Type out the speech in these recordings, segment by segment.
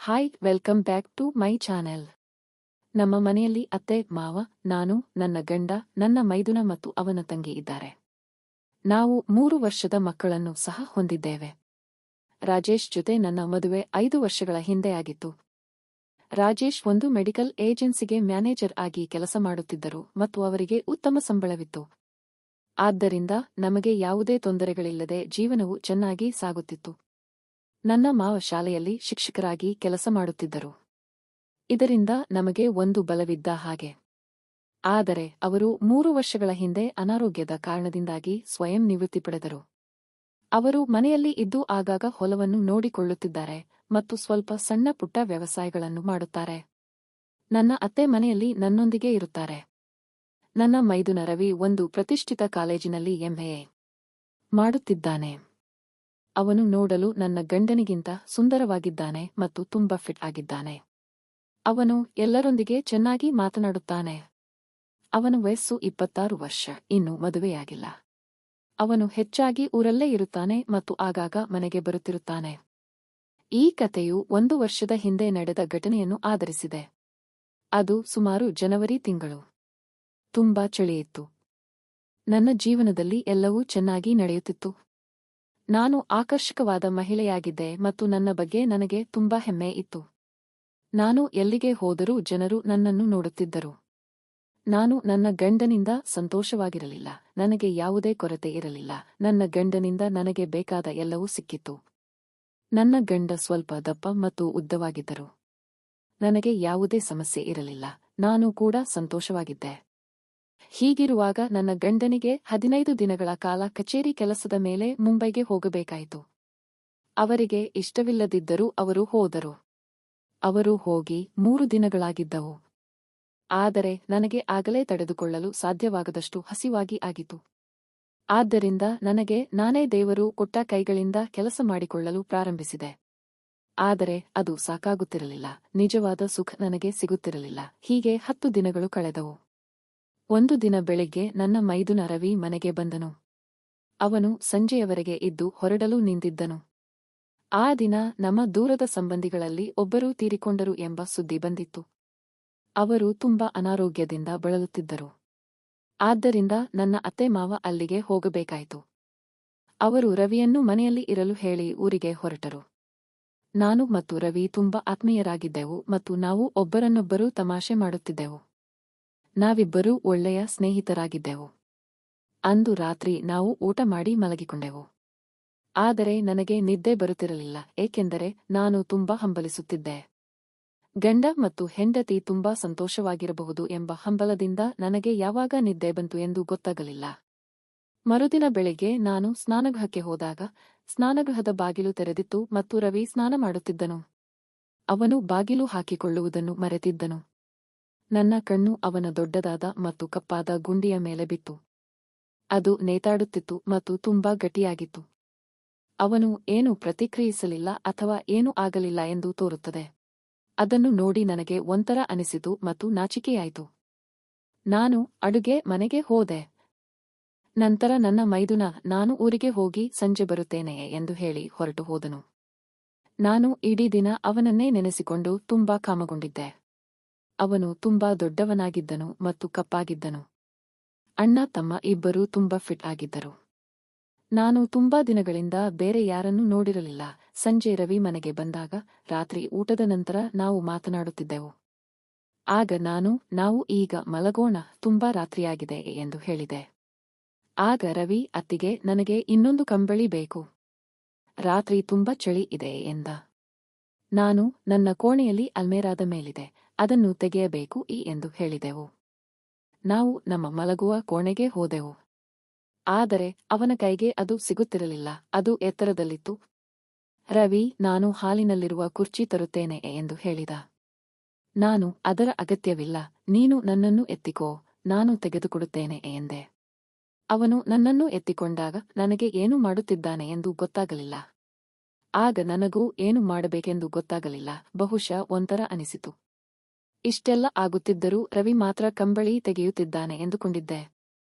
Hi welcome back to my channel. ನಮ್ಮ ಮನೆಯಲ್ಲಿ ಅತ್ತೆ, ಮಾವ, ನಾನು, ನನ್ನ ಗಂಡ, ನನ್ನ ಮೈದುನ ಮತ್ತು ಅವನ ತಂಗಿ ಇದ್ದಾರೆ. ನಾವು 3 ವರ್ಷದ ಮಕ್ಕಳನ್ನು ಸಹ ಹೊಂದಿದ್ದೇವೆ. ರಾಜೇಶ್ ಜೊತೆ ನನ್ನ ಮದುವೆ 5 ವರ್ಷಗಳ ಹಿಂದೆ ಆಗಿತ್ತು. ರಾಜೇಶ್ ಒಂದು ಮೆಡಿಕಲ್ ಏಜೆನ್ಸಿಗೆ ಮ್ಯಾನೇಜರ್ ಆಗಿ ಕೆಲಸ ಮಾಡುತ್ತಿದ್ದರು ಮತ್ತು ಅವರಿಗೆ ಉತ್ತಮ ಸಂಬಳವಿತ್ತು. ಆದ್ದರಿಂದ ನಮಗೆ ಯಾವುದೇ ತೊಂದರೆಗಳಿಲ್ಲದೆ ಜೀವನವು ಚೆನ್ನಾಗಿ ಸಾಗುತ್ತಿತ್ತು. ನನ್ನ ಮಾವ ಶಾಲೆಯಲ್ಲಿ ಶಿಕ್ಷಕರಾಗಿ ಕೆಲಸ ಮಾಡುತ್ತಿದ್ದರು. ಇದರಿಂದ ನಮಗೆ ಒಂದು ಬಲವಿದ್ದ ಹಾಗೆ. ಆದರೆ ಅವರು 3 ವರ್ಷಗಳ ಹಿಂದೆ ಅನಾರೋಗ್ಯದ ಕಾರಣದಿಂದಾಗಿ ಸ್ವಯಂ ನಿವೃತ್ತಿ ಪಡೆದರು. ಅವರು ಮನೆಯಲ್ಲಿ ಇದ್ದು ಆಗಾಗ ಹೊಲವನ್ನು ನೋಡಿಕೊಳ್ಳುತ್ತಿದ್ದಾರೆ ಮತ್ತು ಸ್ವಲ್ಪ ಸಣ್ಣ ಪುಟ್ಟ ವ್ಯವಸಾಯಗಳನ್ನು ಮಾಡುತ್ತಾರೆ. ನನ್ನ ಅತ್ತೆ ಮನೆಯಲ್ಲಿ ನನ್ನೊಂದಿಗೆ ಇರುತ್ತಾರೆ. ನನ್ನ ಮೈದುನ ರವಿ ಒಂದು ಪ್ರತಿಷ್ಠಿತ ಕಾಲೇಜಿನಲ್ಲಿ ಎಂಎ ಮಾಡುತ್ತಿದ್ದಾನೆ. ಅವನು ನೋಡಲು ನನ್ನ ಗಂಡನಿಗಿಂತ ಸುಂದರವಾಗಿದ್ದಾನೆ ಮತ್ತು ತುಂಬಾ ಫಿಟ್ ಆಗಿದ್ದಾನೆ. ಅವನು ಎಲ್ಲರೊಂದಿಗೆ ಚೆನ್ನಾಗಿ ಮಾತನಾಡುತ್ತಾನೆ. ಅವನ ವಯಸ್ಸು 26 ವರ್ಷ, ಇನ್ನೂ ಮದುವೆಯಾಗಿಲ್ಲ. ಅವನು ಹೆಚ್ಚಾಗಿ ಊರಲ್ಲೇ ಇರುತ್ತಾನೆ ಮತ್ತು ಆಗಾಗ ಮನೆಗೆ ಬರುತ್ತಿರುತ್ತಾನೆ. ಈ ಕಥೆಯು 1 ವರ್ಷದ ಹಿಂದೆ ನಡೆದ ಘಟನೆಯನ್ನು ಆಧರಿಸಿದೆ. ಅದು ಸುಮಾರು ಜನವರಿ ತಿಂಗಳು. ತುಂಬಾ ಚಳಿಯಿತ್ತು. ನನ್ನ ಜೀವನದಲ್ಲಿ ಎಲ್ಲವೂ ಚೆನ್ನಾಗಿ ನಡೆಯುತ್ತಿತ್ತು. ನಾನು ಆಕರ್ಷಕವಾದ ಮಹಿಳೆಯಾಗಿದ್ದೆ ಮತ್ತು ನನ್ನ ಬಗ್ಗೆ ನನಗೆ ತುಂಬಾ ಹೆಮ್ಮೆ ಇತ್ತು. ನಾನು ಎಲ್ಲಿಗೆ ಹೋದರೂ ಜನರು ನನ್ನನ್ನು ನೋಡುತ್ತಿದ್ದರು. ನಾನು ನನ್ನ ಗಂಡನಿಂದ ಸಂತೋಷವಾಗಿರಲಿಲ್ಲ. ನನಗೆ ಯಾವುದೇ ಕೊರತೆ ಇರಲಿಲ್ಲ. ನನ್ನ ಗಂಡನಿಂದ ನನಗೆ ಬೇಕಾದ ಎಲ್ಲವೂ ಸಿಕ್ಕಿತ್ತು. ನನ್ನ ಗಂಡ ಸ್ವಲ್ಪ ದಪ್ಪ ಮತ್ತು ಉದ್ದವಾಗಿದ್ದರು. ನನಗೆ ಯಾವುದೇ ಸಮಸ್ಯೆ ಇರಲಿಲ್ಲ. ನಾನು ಕೂಡ ಸಂತೋಷವಾಗಿದ್ದೆ. ಹೀಗಿರುವಾಗ ನನ್ನ ಗಂಡನಿಗೆ 15 ದಿನಗಳ ಕಾಲ ಕಚೇರಿ ಕೆಲಸದ ಮೇಲೆ ಮುಂಬೈಗೆ ಹೋಗಬೇಕಾಯಿತು. ಅವರಿಗೆ ಇಷ್ಟವಿಲ್ಲದಿದ್ದರೂ ಅವರು ಹೋದರು. ಅವರು ಹೋಗಿ 3 ದಿನಗಳಾಗಿದ್ದವು. ಆದರೆ ನನಗೆ ಆಗಲೇ ತಡೆದುಕೊಳ್ಳಲು ಸಾಧ್ಯವಾಗದಷ್ಟು ಹಸಿವಾಗಿ ಆಗಿತು. ಆದ್ದರಿಂದ ನನಗೆ ನಾನೇ ದೇವರು ಕೊಟ್ಟ ಕೈಗಳಿಂದ ಕೆಲಸ ಮಾಡಿಕೊಳ್ಳಲು ಪ್ರಾರಂಭಿಸಿದೆ. ಆದರೆ ಅದು ಸಾಕಾಗುತ್ತಿರಲಿಲ್ಲ. ನಿಜವಾದ ಸುಖ ನನಗೆ ಸಿಗುತ್ತಿರಲಿಲ್ಲ. ಹೀಗೆ 10 ದಿನಗಳು ಕಳೆದವು. ಒಂದು ದಿನ ಬೆಳಿಗ್ಗೆ ನನ್ನ ಮೈದುನ ರವಿ ಮನೆಗೆ ಬಂದನು. ಅವನು ಸಂಜೆಯವರೆಗೆ ಇದ್ದು ಹೊರಡಲು ನಿಂತಿದ್ದನು. ಆ ದಿನ ನಮ್ಮ ದೂರದ ಸಂಬಂಧಿಗಳಲ್ಲಿ ಒಬ್ಬರು ತೀರಿಕೊಂಡರು ಎಂಬ ಸುದ್ದಿ ಬಂದಿತ್ತು. ಅವರು ತುಂಬಾ ಅನಾರೋಗ್ಯದಿಂದ ಬಳಲುತ್ತಿದ್ದರು. ಆದ್ದರಿಂದ ನನ್ನ ಅತ್ತೆ ಮಾವ ಅಲ್ಲಿಗೆ ಹೋಗಬೇಕಾಯಿತು. ಅವರು ರವಿಯನ್ನು ಮನೆಯಲ್ಲಿ ಇರಲು ಹೇಳಿ ಊರಿಗೆ ಹೊರಟರು. ನಾನು ಮತ್ತು ರವಿ ತುಂಬಾ ಆತ್ಮೀಯರಾಗಿದ್ದೆವು ಮತ್ತು ನಾವು ಒಬ್ಬರನ್ನೊಬ್ಬರು ತಮಾಷೆ ಮಾಡುತ್ತಿದ್ದೆವು. ನಾವಿಬ್ಬರೂ ಒಳ್ಳೆಯ ಸ್ನೇಹಿತರಾಗಿದ್ದೆವು. ಅಂದು ರಾತ್ರಿ ನಾವು ಊಟ ಮಾಡಿ ಮಲಗಿಕೊಂಡೆವು. ಆದರೆ ನನಗೆ ನಿದ್ದೆ ಬರುತ್ತಿರಲಿಲ್ಲ, ಏಕೆಂದರೆ ನಾನು ತುಂಬಾ ಹಂಬಲಿಸುತ್ತಿದ್ದೆ. ಗಂಡ ಮತ್ತು ಹೆಂಡತಿ ತುಂಬಾ ಸಂತೋಷವಾಗಿರಬಹುದು ಎಂಬ ಹಂಬಲದಿಂದ ನನಗೆ ಯಾವಾಗ ನಿದ್ದೆ ಬಂತು ಎಂದು ಗೊತ್ತಾಗಲಿಲ್ಲ. ಮರುದಿನ ಬೆಳಿಗ್ಗೆ ನಾನು ಸ್ನಾನಗೃಹಕ್ಕೆ ಹೋದಾಗ ಸ್ನಾನಗೃಹದ ಬಾಗಿಲು ತೆರೆದಿತ್ತು ಮತ್ತು ರವಿ ಸ್ನಾನ ಮಾಡುತ್ತಿದ್ದನು. ಅವನು ಬಾಗಿಲು ಹಾಕಿಕೊಳ್ಳುವುದನ್ನು ಮರೆತಿದ್ದನು. ನನ್ನ ಕಣ್ಣು ಅವನ ದೊಡ್ಡದಾದ ಮತ್ತು ಕಪ್ಪಾದ ಗುಂಡಿಯ ಮೇಲೆ ಬಿತ್ತು. ಅದು ನೇತಾಡುತ್ತಿತ್ತು ಮತ್ತು ತುಂಬಾ ಗಟ್ಟಿಯಾಗಿತ್ತು. ಅವನು ಏನೂ ಪ್ರತಿಕ್ರಿಯಿಸಲಿಲ್ಲ ಅಥವಾ ಏನೂ ಆಗಲಿಲ್ಲ ಎಂದು ತೋರುತ್ತದೆ. ಅದನ್ನು ನೋಡಿ ನನಗೆ ಒಂಥರ ಅನಿಸಿತು ಮತ್ತು ನಾಚಿಕೆಯಾಯಿತು. ನಾನು ಅಡುಗೆ ಮನೆಗೆ ಹೋದೆ. ನಂತರ ನನ್ನ ಮೈದುನ ನಾನು ಊರಿಗೆ ಹೋಗಿ ಸಂಜೆ ಬರುತ್ತೇನೆಯೇ ಎಂದು ಹೇಳಿ ಹೊರಟು ಹೋದನು. ನಾನು ಇಡೀ ದಿನ ಅವನನ್ನೇ ನೆನೆಸಿಕೊಂಡು ತುಂಬಾ ಕಾಮಗೊಂಡಿದ್ದೆ. ಅವನು ತುಂಬಾ ದೊಡ್ಡವನಾಗಿದ್ದನು ಮತ್ತು ಕಪ್ಪಾಗಿದ್ದನು. ಅಣ್ಣ ತಮ್ಮ ಇಬ್ಬರೂ ತುಂಬಾ ಫಿಟ್ ಆಗಿದ್ದರು. ನಾನು ತುಂಬಾ ದಿನಗಳಿಂದ ಬೇರೆ ಯಾರನ್ನೂ ನೋಡಿರಲಿಲ್ಲ. ಸಂಜೆ ರವಿ ಮನೆಗೆ ಬಂದಾಗ ರಾತ್ರಿ ಊಟದ ನಂತರ ನಾವು ಮಾತನಾಡುತ್ತಿದ್ದೆವು. ಆಗ ನಾವು ಈಗ ಮಲಗೋಣ, ತುಂಬಾ ರಾತ್ರಿಯಾಗಿದೆ ಎಂದು ಹೇಳಿದೆ. ಆಗ ರವಿ ಅತ್ತಿಗೆ ನನಗೆ ಇನ್ನೊಂದು ಕಂಬಳಿ ಬೇಕು. ರಾತ್ರಿ ತುಂಬಾ ಚಳಿ ಇದೆ ಎಂದ. ನಾನು ನನ್ನ ಕೋಣೆಯಲ್ಲಿ ಅಲ್ಮೇರಾದ ಮೇಲಿದೆ, ಅದನ್ನು ತೆಗೆಯಬೇಕು ಎಂದು ಹೇಳಿದೆವು. ನಾವು ನಮ್ಮ ಮಲಗುವ ಕೋಣೆಗೆ ಹೋದೆವು. ಆದರೆ ಅವನ ಕೈಗೆ ಅದು ಸಿಗುತ್ತಿರಲಿಲ್ಲ, ಅದು ಎತ್ತರದಲ್ಲಿತ್ತು. ರವಿ ನಾನು ಹಾಲಿನಲ್ಲಿರುವ ಕುರ್ಚಿ ತರುತ್ತೇನೆ ಎಂದು ಹೇಳಿದ. ನಾನು ಅದರ ಅಗತ್ಯವಿಲ್ಲ, ನೀನು ನನ್ನನ್ನು ಎತ್ತಿಕೋ, ನಾನು ತೆಗೆದುಕೊಡುತ್ತೇನೆ ಎಂದೆ. ಅವನು ನನ್ನನ್ನು ಎತ್ತಿಕೊಂಡಾಗ ನನಗೆ ಏನು ಮಾಡುತ್ತಿದ್ದಾನೆ ಎಂದು ಗೊತ್ತಾಗಲಿಲ್ಲ. ಆಗ ನನಗೂ ಏನು ಮಾಡಬೇಕೆಂದು ಗೊತ್ತಾಗಲಿಲ್ಲ, ಬಹುಶಃ ಒಂಥರ ಅನಿಸಿತು. ಇಷ್ಟೆಲ್ಲ ಆಗುತ್ತಿದ್ದರೂ ರವಿ ಮಾತ್ರ ಕಂಬಳಿ ತೆಗೆಯುತ್ತಿದ್ದಾನೆ ಎಂದುಕೊಂಡಿದ್ದೆ.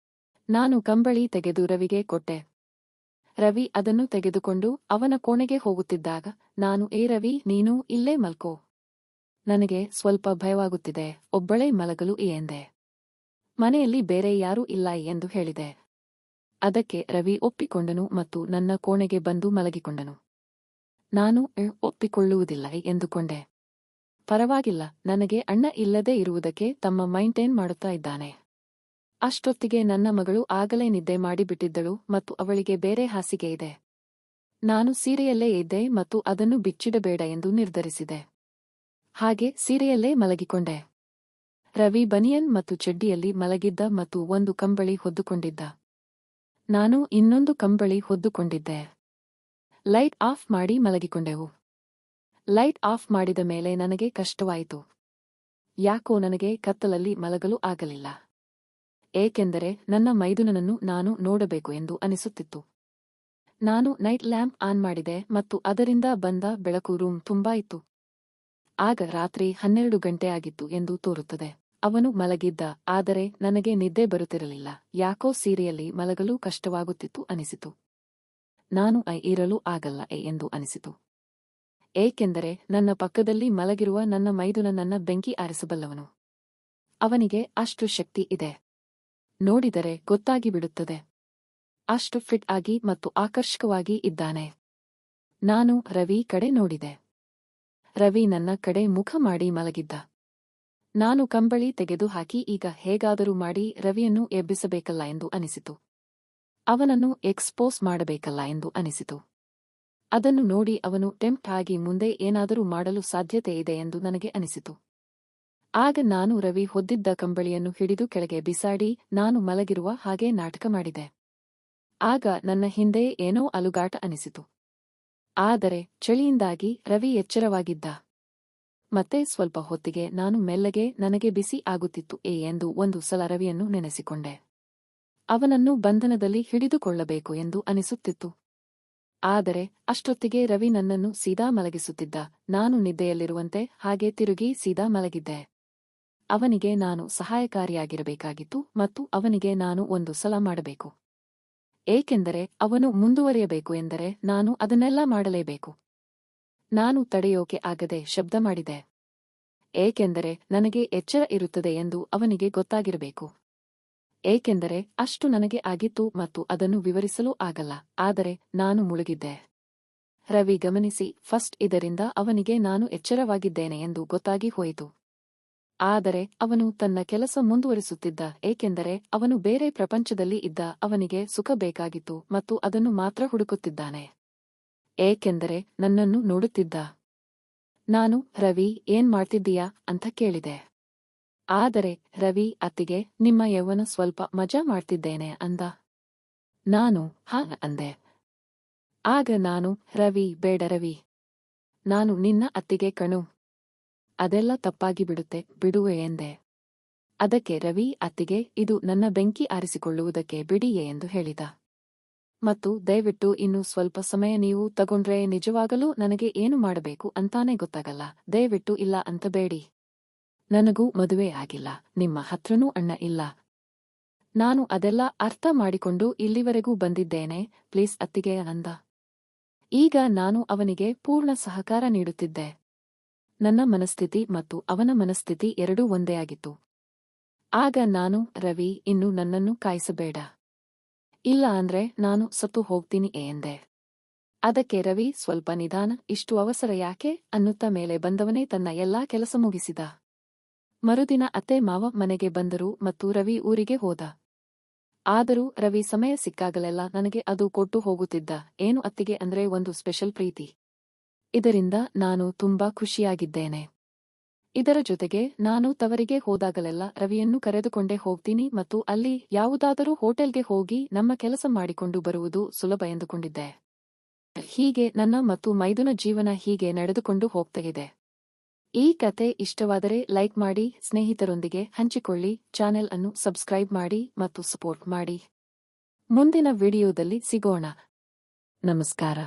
ನಾನು ಕಂಬಳಿ ತೆಗೆದು ರವಿಗೆ ಕೊಟ್ಟೆ. ರವಿ ಅದನ್ನು ತೆಗೆದುಕೊಂಡು ಅವನ ಕೋಣೆಗೆ ಹೋಗುತ್ತಿದ್ದಾಗ ನಾನು ರವಿ ನೀನು ಇಲ್ಲೇ ಮಲ್ಕೋ. ನನಗೆ ಸ್ವಲ್ಪ ಭಯವಾಗುತ್ತಿದೆ, ಒಬ್ಬಳೇ ಮಲಗಲು ಎಂದೆ. ಮನೆಯಲ್ಲಿ ಬೇರೆ ಯಾರೂ ಇಲ್ಲ ಎಂದು ಹೇಳಿದೆ. ಅದಕ್ಕೆ ರವಿ ಒಪ್ಪಿಕೊಂಡನು ಮತ್ತು ನನ್ನ ಕೋಣೆಗೆ ಬಂದು ಮಲಗಿಕೊಂಡನು. ನಾನು ಒಪ್ಪಿಕೊಳ್ಳುವುದಿಲ್ಲ ಎಂದುಕೊಂಡೆ. ಪರವಾಗಿಲ್ಲ, ನನಗೆ ಅಣ್ಣ ಇಲ್ಲದೇ ಇರುವುದಕ್ಕೆ ತಮ್ಮ ಮೈಂಟೈನ್ ಮಾಡುತ್ತಾ ಇದ್ದಾನೆ. ಅಷ್ಟೊತ್ತಿಗೆ ನನ್ನ ಮಗಳು ಆಗಲೇ ನಿದ್ದೆ ಮಾಡಿಬಿಟ್ಟಿದ್ದಳು ಮತ್ತು ಅವಳಿಗೆ ಬೇರೆ ಹಾಸಿಗೆ ಇದೆ. ನಾನು ಸೀರೆಯಲ್ಲೇ ಇದ್ದೆ ಮತ್ತು ಅದನ್ನು ಬಿಚ್ಚಿಡಬೇಡ ಎಂದು ನಿರ್ಧರಿಸಿದೆ. ಹಾಗೆ ಸೀರೆಯಲ್ಲೇ ಮಲಗಿಕೊಂಡೆ. ರವಿ ಬನಿಯನ್ ಮತ್ತು ಚಡ್ಡಿಯಲ್ಲಿ ಮಲಗಿದ್ದ ಮತ್ತು ಒಂದು ಕಂಬಳಿ ಹೊದ್ದುಕೊಂಡಿದ್ದ. ನಾನು ಇನ್ನೊಂದು ಕಂಬಳಿ ಹೊದ್ದುಕೊಂಡಿದ್ದೆ. ಲೈಟ್ ಆಫ್ ಮಾಡಿ ಮಲಗಿಕೊಂಡೆವು. ಲೈಟ್ ಆಫ್ ಮಾಡಿದ ಮೇಲೆ ನನಗೆ ಕಷ್ಟವಾಯಿತು. ಯಾಕೋ ನನಗೆ ಕತ್ತಲಲ್ಲಿ ಮಲಗಲು ಆಗಲಿಲ್ಲ. ಏಕೆಂದರೆ ನನ್ನ ಮೈದುನನನ್ನು ನಾನು ನೋಡಬೇಕು ಎಂದು ಅನಿಸುತ್ತಿತ್ತು. ನಾನು ನೈಟ್ ಲ್ಯಾಂಪ್ ಆನ್ ಮಾಡಿದೆ ಮತ್ತು ಅದರಿಂದ ಬಂದ ಬೆಳಕು ರೂಮ್ ತುಂಬಾ ಇತ್ತು. ಆಗ ರಾತ್ರಿ 12 ಗಂಟೆ ಆಗಿತ್ತು ಎಂದು ತೋರುತ್ತದೆ. ಅವನು ಮಲಗಿದ್ದ, ಆದರೆ ನನಗೆ ನಿದ್ದೆ ಬರುತ್ತಿರಲಿಲ್ಲ. ಯಾಕೋ ಸೀರೆಯಲ್ಲಿ ಮಲಗಲು ಕಷ್ಟವಾಗುತ್ತಿತ್ತು ಅನಿಸಿತು. ನಾನು ಇರಲು ಆಗಲ್ಲ ಎಂದು ಅನಿಸಿತು. ಏಕೆಂದರೆ ನನ್ನ ಪಕ್ಕದಲ್ಲಿ ಮಲಗಿರುವ ನನ್ನ ಮೈದುನ ನನ್ನ ಬೆಂಕಿ ಆರಿಸಬಲ್ಲವನು. ಅವನಿಗೆ ಅಷ್ಟು ಶಕ್ತಿ ಇದೆ. ನೋಡಿದರೆ ಗೊತ್ತಾಗಿಬಿಡುತ್ತದೆ. ಅಷ್ಟು ಫಿಟ್ ಆಗಿ ಮತ್ತು ಆಕರ್ಷಕವಾಗಿ ಇದ್ದಾನೆ. ನಾನು ರವಿ ಕಡೆ ನೋಡಿದೆ. ರವಿ ನನ್ನ ಕಡೆ ಮುಖ ಮಾಡಿ ಮಲಗಿದ್ದ. ನಾನು ಕಂಬಳಿ ತೆಗೆದು ಹಾಕಿ ಈಗ ಹೇಗಾದರೂ ಮಾಡಿ ರವಿಯನ್ನು ಎಬ್ಬಿಸಬೇಕಲ್ಲ ಎಂದು ಅನಿಸಿತು. ಅವನನ್ನು ಎಕ್ಸ್ಪೋಸ್ ಮಾಡಬೇಕಲ್ಲ ಎಂದು ಅನಿಸಿತು. ಅದನ್ನು ನೋಡಿ ಅವನು ಟೆಂಪ್ಟ್ ಆಗಿ ಮುಂದೆ ಏನಾದರೂ ಮಾಡಲು ಸಾಧ್ಯತೆ ಇದೆ ಎಂದು ನನಗೆ ಅನಿಸಿತು. ಆಗ ನಾನು ರವಿ ಹೊದ್ದಿದ್ದ ಕಂಬಳಿಯನ್ನು ಹಿಡಿದು ಕೆಳಗೆ ಬಿಸಾಡಿ ನಾನು ಮಲಗಿರುವ ಹಾಗೆ ನಾಟಕ ಮಾಡಿದೆ. ಆಗ ನನ್ನ ಹಿಂದೆ ಏನೋ ಅಲುಗಾಟ ಅನಿಸಿತು. ಆದರೆ ಚಳಿಯಿಂದಾಗಿ ರವಿ ಎಚ್ಚರವಾಗಿದ್ದ. ಮತ್ತೆ ಸ್ವಲ್ಪ ಹೊತ್ತಿಗೆ ನಾನು ಮೆಲ್ಲಗೆ ನನಗೆ ಬಿಸಿ ಆಗುತ್ತಿತ್ತು ಎಂದು ಒಂದು ಸಲ ರವಿಯನ್ನು ನೆನೆಸಿಕೊಂಡೆ. ಅವನನ್ನು ಬಂಧನದಲ್ಲಿ ಹಿಡಿದುಕೊಳ್ಳಬೇಕು ಎಂದು ಅನಿಸುತ್ತಿತ್ತು. ಆದರೆ ಅಷ್ಟೊತ್ತಿಗೆ ರವಿ ನನ್ನನ್ನು ಸೀದಾ ಮಲಗಿಸುತ್ತಿದ್ದ. ನಾನು ನಿದ್ದೆಯಲ್ಲಿರುವಂತೆ ಹಾಗೆ ತಿರುಗಿ ಸೀದಾ ಮಲಗಿದ್ದೆ. ಅವನಿಗೆ ನಾನು ಸಹಾಯಕಾರಿಯಾಗಿರಬೇಕಾಗಿತ್ತು ಮತ್ತು ಅವನಿಗೆ ನಾನು ಒಂದು ಸಲ ಮಾಡಬೇಕು. ಏಕೆಂದರೆ ಅವನು ಮುಂದುವರಿಯಬೇಕು ಎಂದರೆ ನಾನು ಅದನ್ನೆಲ್ಲ ಮಾಡಲೇಬೇಕು. ನಾನು ತಡೆಯೋಕೆ ಆಗದೆ ಶಬ್ದ ಮಾಡಿದೆ. ಏಕೆಂದರೆ ನನಗೆ ಎಚ್ಚರ ಇರುತ್ತದೆ ಎಂದು ಅವನಿಗೆ ಗೊತ್ತಾಗಿರಬೇಕು. ಏಕೆಂದರೆ ಅಷ್ಟು ನನಗೆ ಆಗಿತ್ತು ಮತ್ತು ಅದನ್ನು ವಿವರಿಸಲೂ ಆಗಲ್ಲ. ಆದರೆ ನಾನು ಮುಳುಗಿದ್ದೆ. ರವಿ ಗಮನಿಸಿ ಫಸ್ಟ್ ಇದರಿಂದ ಅವನಿಗೆ ನಾನು ಎಚ್ಚರವಾಗಿದ್ದೇನೆ ಎಂದು ಗೊತ್ತಾಗಿ ಹೋಯಿತು. ಆದರೆ ಅವನು ತನ್ನ ಕೆಲಸ ಮುಂದುವರಿಸುತ್ತಿದ್ದ, ಏಕೆಂದರೆ ಅವನು ಬೇರೆ ಪ್ರಪಂಚದಲ್ಲಿ ಇದ್ದ. ಅವನಿಗೆ ಸುಖ ಬೇಕಾಗಿತ್ತು ಮತ್ತು ಅದನ್ನು ಮಾತ್ರ ಹುಡುಕುತ್ತಿದ್ದಾನೆ. ಏಕೆಂದರೆ ನನ್ನನ್ನು ನೋಡುತ್ತಿದ್ದ. ನಾನು ರವಿ ಏನ್ ಮಾಡ್ತಿದ್ದೀಯಾ ಅಂತ ಕೇಳಿದೆ. ಆದರೆ ರವಿ ಅತ್ತಿಗೆ ನಿಮ್ಮ ಯೌವನ ಸ್ವಲ್ಪ ಮಜಾ ಮಾಡ್ತಿದ್ದೇನೆ ಅಂದ. ನಾನು ಹಾ ಅಂದೆ. ಆಗ ನಾನು ರವಿ ಬೇಡ ರವಿ, ನಾನು ನಿನ್ನ ಅತ್ತಿಗೆ ಕಣು, ಅದೆಲ್ಲ ತಪ್ಪಾಗಿ ಬಿಡುತ್ತೆ ಬಿಡುವೆ ಎಂದೆ. ಅದಕ್ಕೆ ರವಿ ಅತ್ತಿಗೆ ಇದು ನನ್ನ ಬೆಂಕಿ ಆರಿಸಿಕೊಳ್ಳುವುದಕ್ಕೆ ಬಿಡಿಯೇ ಎಂದು ಹೇಳಿದ. ಮತ್ತು ದಯವಿಟ್ಟು ಇನ್ನು ಸ್ವಲ್ಪ ಸಮಯ ನೀವು ತಗೊಂಡ್ರೆ ನಿಜವಾಗಲೂ ನನಗೆ ಏನು ಮಾಡಬೇಕು ಅಂತಾನೆ ಗೊತ್ತಾಗಲ್ಲ. ದಯವಿಟ್ಟು ಇಲ್ಲ ಅಂತ ಬೇಡಿ. ನನಗೂ ಮದುವೆ ಆಗಿಲ್ಲ, ನಿಮ್ಮ ಹತ್ರನೂ ಅಣ್ಣ ಇಲ್ಲ. ನಾನು ಅದೆಲ್ಲ ಅರ್ಥ ಮಾಡಿಕೊಂಡು ಇಲ್ಲಿವರೆಗೂ ಬಂದಿದ್ದೇನೆ, ಪ್ಲೀಸ್ ಅತ್ತಿಗೆ ಅಂದ. ಈಗ ನಾನು ಅವನಿಗೆ ಪೂರ್ಣ ಸಹಕಾರ ನೀಡುತ್ತಿದ್ದೆ. ನನ್ನ ಮನಸ್ಥಿತಿ ಮತ್ತು ಅವನ ಮನಸ್ಥಿತಿ ಎರಡೂ ಒಂದೇ ಆಗಿತ್ತು. ಆಗ ನಾನು ರವಿ ಇನ್ನು ನನ್ನನ್ನು ಕಾಯಿಸಬೇಡ, ಇಲ್ಲ ಅಂದ್ರೆ ನಾನು ಸತ್ತು ಹೋಗ್ತೀನಿ ಎಂದೆ. ಅದಕ್ಕೆ ರವಿ ಸ್ವಲ್ಪ ನಿಧಾನ, ಇಷ್ಟು ಅವಸರ ಯಾಕೆ ಅನ್ನುತ್ತಾ ಮೇಲೆ ಬಂದವನೇ ತನ್ನ ಎಲ್ಲಾ ಕೆಲಸ ಮುಗಿಸಿದ. ಮರುದಿನ ಅತ್ತೆ ಮಾವ ಮನೆಗೆ ಬಂದರು ಮತ್ತು ರವಿ ಊರಿಗೆ ಹೋದ. ಆದರೂ ರವಿ ಸಮಯ ಸಿಕ್ಕಾಗಲೆಲ್ಲ ನನಗೆ ಅದು ಕೊಟ್ಟು ಹೋಗುತ್ತಿದ್ದ. ಏನು ಅತ್ತಿಗೆ ಅಂದ್ರೆ ಒಂದು ಸ್ಪೆಷಲ್ ಪ್ರೀತಿ. ಇದರಿಂದ ನಾನು ತುಂಬಾ ಖುಷಿಯಾಗಿದ್ದೇನೆ. ಇದರ ಜೊತೆಗೆ ನಾನು ತವರಿಗೆ ಹೋದಾಗಲೆಲ್ಲ ರವಿಯನ್ನು ಕರೆದುಕೊಂಡೇ ಹೋಗ್ತೀನಿ ಮತ್ತು ಅಲ್ಲಿ ಯಾವುದಾದರೂ ಹೋಟೆಲ್ಗೆ ಹೋಗಿ ನಮ್ಮ ಕೆಲಸ ಮಾಡಿಕೊಂಡು ಬರುವುದು ಸುಲಭ ಎಂದುಕೊಂಡಿದ್ದೆ. ಹೀಗೆ ನನ್ನ ಮತ್ತು ಮೈದುನ ಜೀವನ ಹೀಗೆ ನಡೆದುಕೊಂಡು ಹೋಗ್ತಾಯಿದೆ. ಈ ಕತೆ ಇಷ್ಟವಾದರೆ ಲೈಕ್ ಮಾಡಿ, ಸ್ನೇಹಿತರೊಂದಿಗೆ ಹಂಚಿಕೊಳ್ಳಿ, ಚಾನೆಲ್ ಅನ್ನು ಸಬ್ಸ್ಕ್ರೈಬ್ ಮಾಡಿ ಮತ್ತು ಸಪೋರ್ಟ್ ಮಾಡಿ. ಮುಂದಿನ ವಿಡಿಯೋದಲ್ಲಿ ಸಿಗೋಣ. ನಮಸ್ಕಾರ.